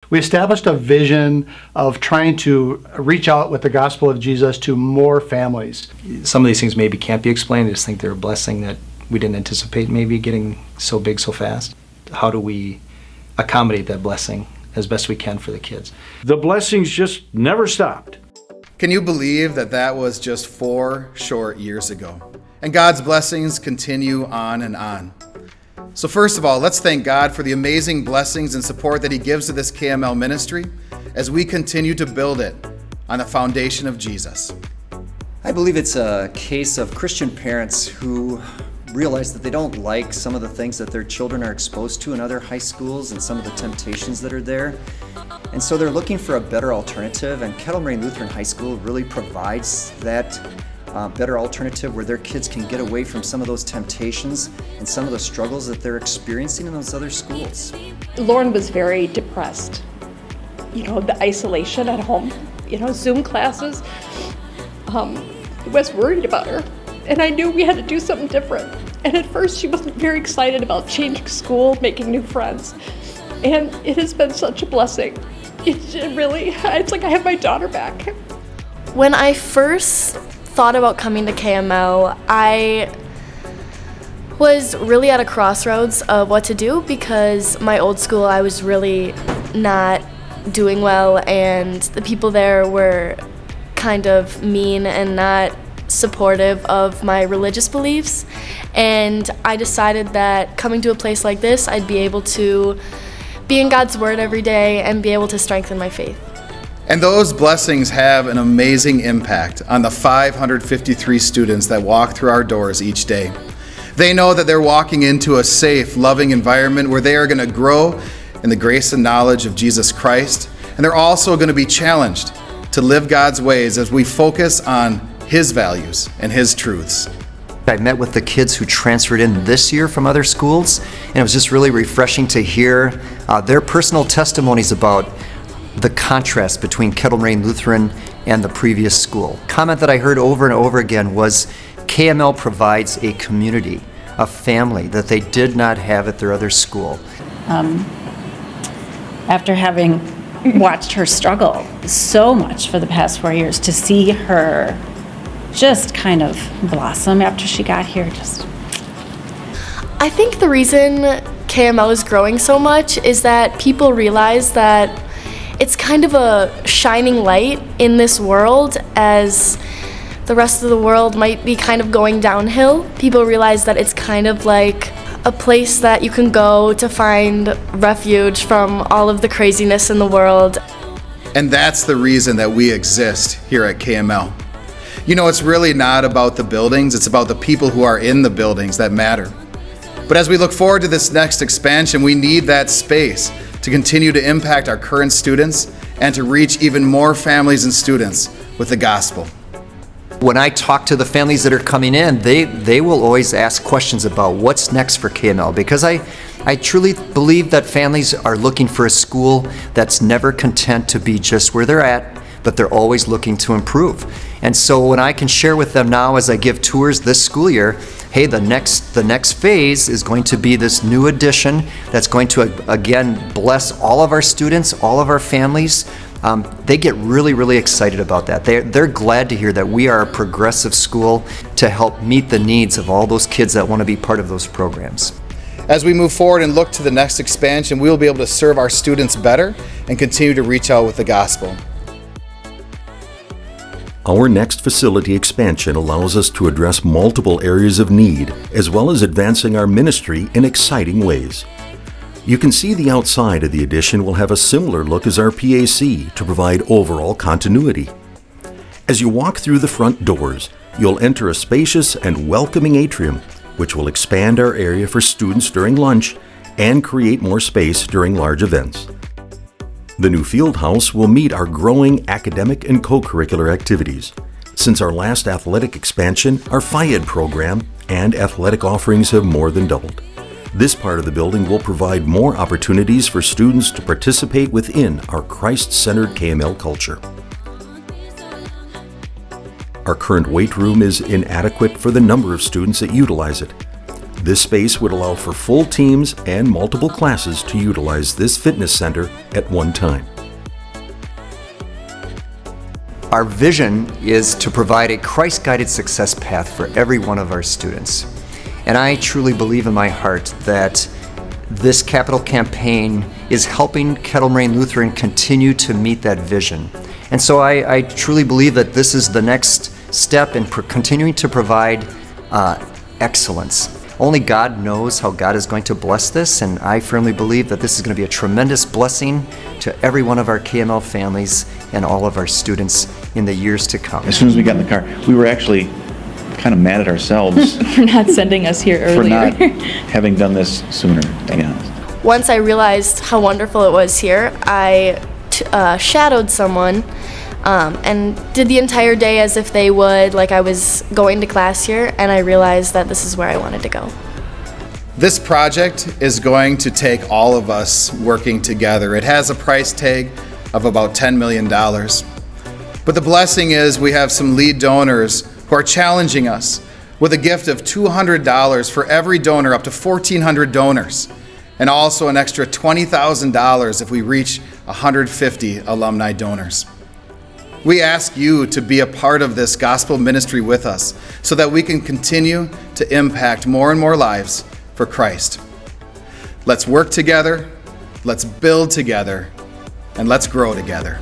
We established a vision of trying to reach out with the gospel of Jesus to more families. Some of these things maybe can't be explained. I just think they're a blessing that we didn't anticipate maybe getting so big so fast. How do we accommodate that blessing as best we can for the kids? The blessings just never stopped. Can you believe that that was just 4 short years ago? And God's blessings continue on and on. So first of all, let's thank God for the amazing blessings and support that He gives to this KML ministry as we continue to build it on the foundation of Jesus. I believe it's a case of Christian parents who realize that they don't like some of the things that their children are exposed to in other high schools and some of the temptations that are there. And so they're looking for a better alternative, and Kettle Moraine Lutheran High School really provides that better alternative where their kids can get away from some of those temptations and some of the struggles that they're experiencing in those other schools. Lauren was very depressed. The isolation at home, Zoom classes. I was worried about her, and I knew we had to do something different. And at first she wasn't very excited about changing school, making new friends. And it has been such a blessing. It's like I have my daughter back. When I first thought about coming to KML, I was really at a crossroads of what to do because my old school, I was really not doing well, and the people there were kind of mean and not supportive of my religious beliefs. And I decided that coming to a place like this, I'd be able to be in God's Word every day and be able to strengthen my faith. And those blessings have an amazing impact on the 553 students that walk through our doors each day. They know that they're walking into a safe, loving environment where they are going to grow in the grace and knowledge of Jesus Christ. And they're also going to be challenged to live God's ways as we focus on His values and His truths. I met with the kids who transferred in this year from other schools, and it was just really refreshing to hear their personal testimonies about the contrast between Kettle Moraine Lutheran and the previous school. Comment that I heard over and over again was KML provides a community, a family that they did not have at their other school. After having watched her struggle so much for the past 4 years, to see her just kind of blossom after she got here, I think the reason KML is growing so much is that people realize that it's kind of a shining light in this world as the rest of the world might be kind of going downhill. People realize that it's kind of like a place that you can go to find refuge from all of the craziness in the world. And that's the reason that we exist here at KML. It's really not about the buildings, it's about the people who are in the buildings that matter. But as we look forward to this next expansion, we need that space to continue to impact our current students and to reach even more families and students with the gospel. When I talk to the families that are coming in, they will always ask questions about what's next for KML, because I truly believe that families are looking for a school that's never content to be just where they're at, but they're always looking to improve. And so when I can share with them now as I give tours this school year, hey, the next phase is going to be this new addition that's going to again bless all of our students, all of our families. They get really, really excited about that. They're glad to hear that we are a progressive school to help meet the needs of all those kids that want to be part of those programs. As we move forward and look to the next expansion, we will be able to serve our students better and continue to reach out with the gospel. Our next facility expansion allows us to address multiple areas of need, as well as advancing our ministry in exciting ways. You can see the outside of the addition will have a similar look as our PAC to provide overall continuity. As you walk through the front doors, you'll enter a spacious and welcoming atrium, which will expand our area for students during lunch and create more space during large events. The new field house will meet our growing academic and co-curricular activities. Since our last athletic expansion, our Phi Ed program and athletic offerings have more than doubled. This part of the building will provide more opportunities for students to participate within our Christ-centered KML culture. Our current weight room is inadequate for the number of students that utilize it. This space would allow for full teams and multiple classes to utilize this fitness center at one time. Our vision is to provide a Christ-guided success path for every one of our students. And I truly believe in my heart that this capital campaign is helping Kettle Moraine Lutheran continue to meet that vision. And so I truly believe that this is the next step in continuing to provide excellence. Only God knows how God is going to bless this, and I firmly believe that this is going to be a tremendous blessing to every one of our KML families and all of our students in the years to come. As soon as we got in the car, we were actually kind of mad at ourselves For not sending us here for earlier. not having done this sooner, to be honest. Once I realized how wonderful it was here, I shadowed someone and did the entire day as if they would, like I was going to class here, and I realized that this is where I wanted to go. This project is going to take all of us working together. It has a price tag of about $10 million. But the blessing is we have some lead donors who are challenging us with a gift of $200 for every donor, up to 1,400 donors, and also an extra $20,000 if we reach 150 alumni donors. We ask you to be a part of this gospel ministry with us so that we can continue to impact more and more lives for Christ. Let's work together, let's build together, and let's grow together.